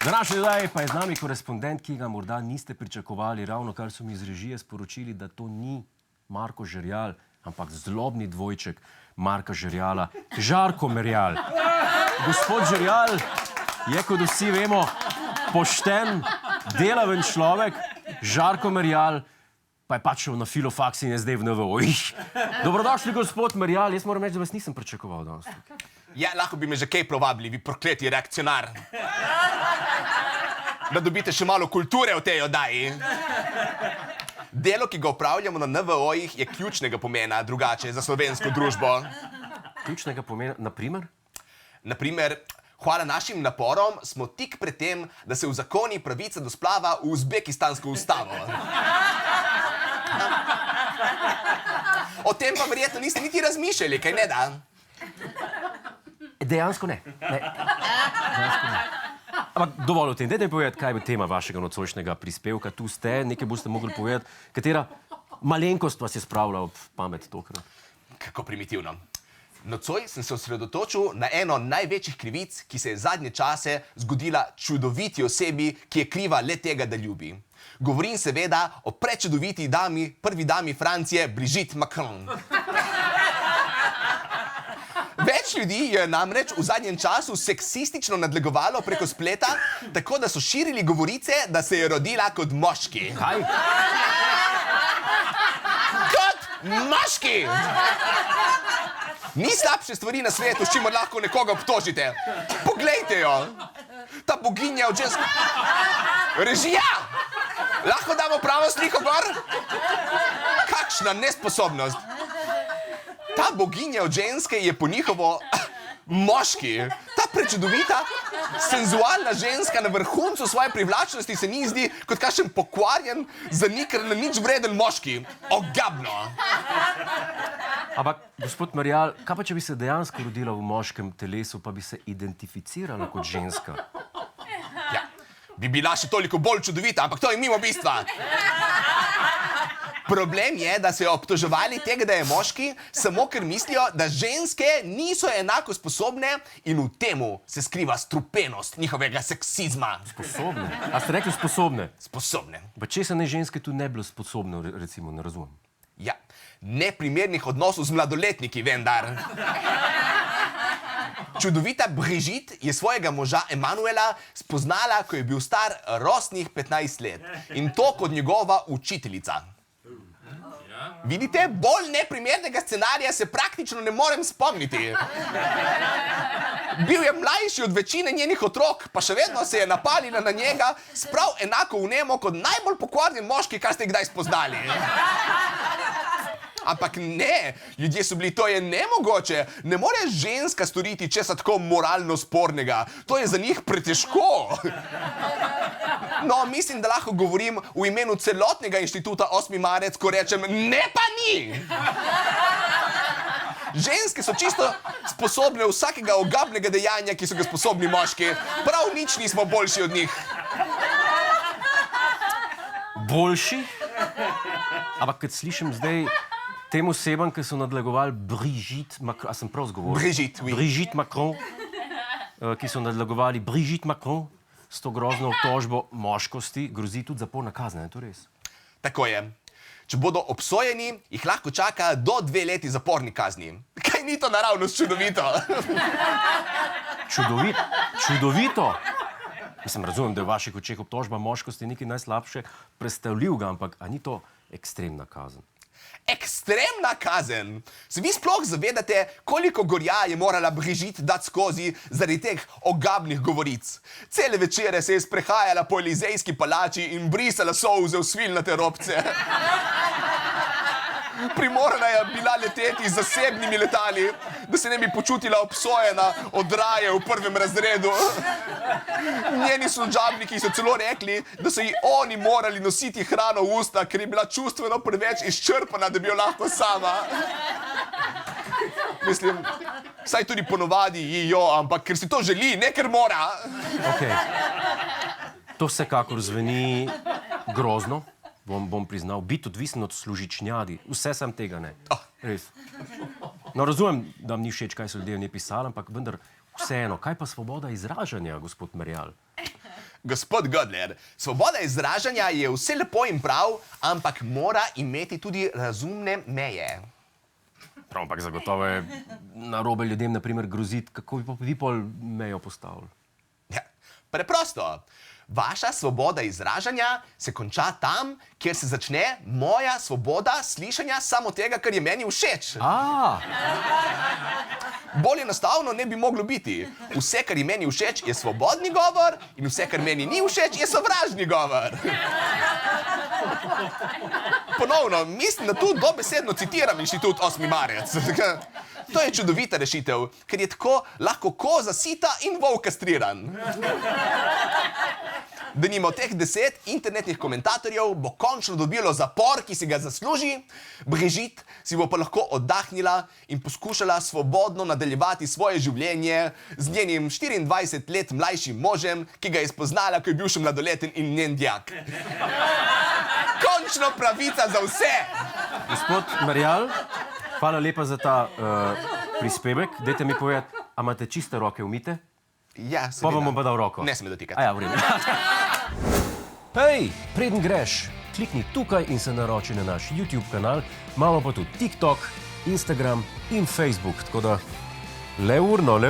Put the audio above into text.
Današnji zdaj pa je z nami korespondent, ki ga morda niste pričakovali, ravno kar so mi iz režije sporočili, da to ni Marko Žerjal, ampak zlobni dvojček Marka Žerjala, Žarko Merjal. Gospod Žerjal je, kot vsi vemo, pošten, delaven človek, Žarko Merjal pa je pač šel na filofaks in je zdaj v NVO-jih. Dobrodošli, gospod Merjal, jaz moram reči, da vas nisem pričakoval danes. Ja, lahko bi me že kaj provabili, vi prokleti reakcionar. Da dobite še malo kulture v tej oddaji. Delo, ki ga opravljamo na NVO-jih, je ključnega pomena drugače za slovensko družbo. Ključnega pomena, naprimer? Naprimer, hvala našim naporom smo tik pred tem, da se uzakoni pravica do splava v uzbekistansko ustavo. O tem pa verjetno niste niti razmišljali, kaj ne da? Dejansko ne. Dejansko ne. Ampak dovolj o tem. Dajte mi povedati, kaj je tema vašega nocojšnjega prispevka. Tu ste, nekaj boste mogli povedati. Katera malenkost vas je spravila ob pamet tokrat? Kako primitivno. Nocoj sem se osredotočil na eno največjih krivic, ki se je zadnje čase zgodila čudoviti osebi, ki je kriva le tega, da ljubi. Govorim seveda o prečudoviti dami, prvi dami Francije, Brigitte Macron. Več ljudi je namreč v zadnjem času seksistično nadlegovalo preko spleta, tako da so širili govorice, da se je rodila kot moški. Kaj? Kot moški! Ni slabše stvari na svetu, s čimer lahko nekoga obtožite. Poglejte jo! Ta boginja od žensk... Režija! Lahko damo pravo sliko gor? Kakšna nesposobnost! Ta boginja od ženske je po njihovo moški. Ta prečudovita, senzualna ženska na vrhuncu svoje privlačnosti se mi zdi kot kakšen pokvarjen, zanikar na nič vreden moški. Ogabno! Ampak, gospod Merjal, kaj pa če bi se dejansko rodila v moškem telesu, pa bi se identificirala kot ženska? Ja, bi bila še toliko bolj čudovita, ampak to je mimo bistva. Problem je, da so jo obtoževali tega, da je moški, samo ker mislijo, da ženske niso enako sposobne in v temu se skriva strupenost njihovega seksizma. Sposobne? A ste rekli sposobne? Sposobne. Pa če se ne ženske tu ne bilo sposobne, recimo, ne razumem. Ja, neprimernih odnosov z mladoletniki, vendar. Čudovita Brigitte je svojega moža Emanuela spoznala, ko je bil star rosnih 15 let. In to kot njegova učiteljica. Vidite, bolj neprimernega scenarija se praktično ne morem spomniti. Bil je mlajši od večine njenih otrok, pa še vedno se je napalila na njega s prav enako vnemo kot najbolj pokvarjen moški, kar ste kdaj spoznali. Ampak ne, ljudje so bili, to je nemogoče. Ne more ženska storiti česa tako moralno spornega. To je za njih pretežko. No, mislim, da lahko govorim v imenu celotnega inštituta 8. marec, ko rečem, ne pa ni! Ženske so čisto sposobne vsakega ogabnega dejanja, ki so ga sposobni moški. Prav nič nismo boljši od njih. Boljši? Ampak, kad slišim zdaj tem osebam, ki so nadlegovali Brigitte Macron, a sem prav zgovoril? Brigitte, oui. Brigitte Macron, ki so nadlegovali Brigitte Macron s to grozno obtožbo moškosti, grozi tudi zaporna kazen, je to res? Tako je. Če bodo obsojeni, jih lahko čaka do 2 leti zaporni kazni. Kaj ni to naravnost čudovito? Čudovito? Mislim, razumem, da je v vaših očeh obtožba moškosti nekaj najslabše predstavljivega, ampak a ni to ekstremna kazen? Ekstremna kazen! Se vi sploh zavedate, koliko gorja je morala Brigitte dati skozi zaradi teh ogabnih govoric? Cele večere se je sprehajala po Elizejski palači in brisala solze v svilnate robce. Primorana je bila leteti z zasebnimi letali, da se ne bi počutila obsojena od raje v 1. razredu. Njeni služabniki so celo rekli, da so ji oni morali nositi hrano v usta, ker je bila čustveno preveč izčrpana, da bi jo lahko sama. Mislim, saj tudi ponovadi ji jo, ampak ker si to želi, ne ker mora. Okej. To vsekakor zveni grozno. Bom priznal, biti odvisen od služičnjadi. Vse sem tega ne. Res. No, razumem, da mi ni všeč, kaj so ljudje v njej pisali, ampak vendar vseeno, kaj pa svoboda izražanja, gospod Merjal? Gospod Godler, svoboda izražanja je vse lepo in prav, ampak mora imeti tudi razumne meje. Prav, ampak zagotovo je narobe ljudem, naprimer, groziti, kako bi pa vi pol mejo postavili. Ja, preprosto. Vaša svoboda izražanja se konča tam, kjer se začne moja svoboda slišanja samo tega, kar je meni všeč. Bolj enostavno ne bi moglo biti. Vse, kar je meni všeč, je svobodni govor in vse, kar meni ni všeč, je sovražni govor. Ponovno, mislim, da tu dobesedno citiram Inštitut 8. marec. To je čudovita rešitev, ker je tako lahko koza sita in volk kastriran. Denimo teh 10 internetnih komentatorjev bo končno dobilo zapor, ki si ga zasluži, Brigitte si bo pa lahko oddahnila in poskušala svobodno nadaljevati svoje življenje z njenim 24 let mlajšim možem, ki ga je spoznala, ko je bil še mladoleten in njen dijak. Končno pravica za vse! Gospod Marjal, hvala lepa za ta prispevek. Dajte mi povedati, a imate čiste roke umite? Ja, Pa vam bom pa dal roko. Ne sme dotikati. A ja, v redu. Hej, preden greš, klikni tukaj in se naroči na naš YouTube kanal. Imamo pa tudi TikTok, Instagram in Facebook, tako da le urno.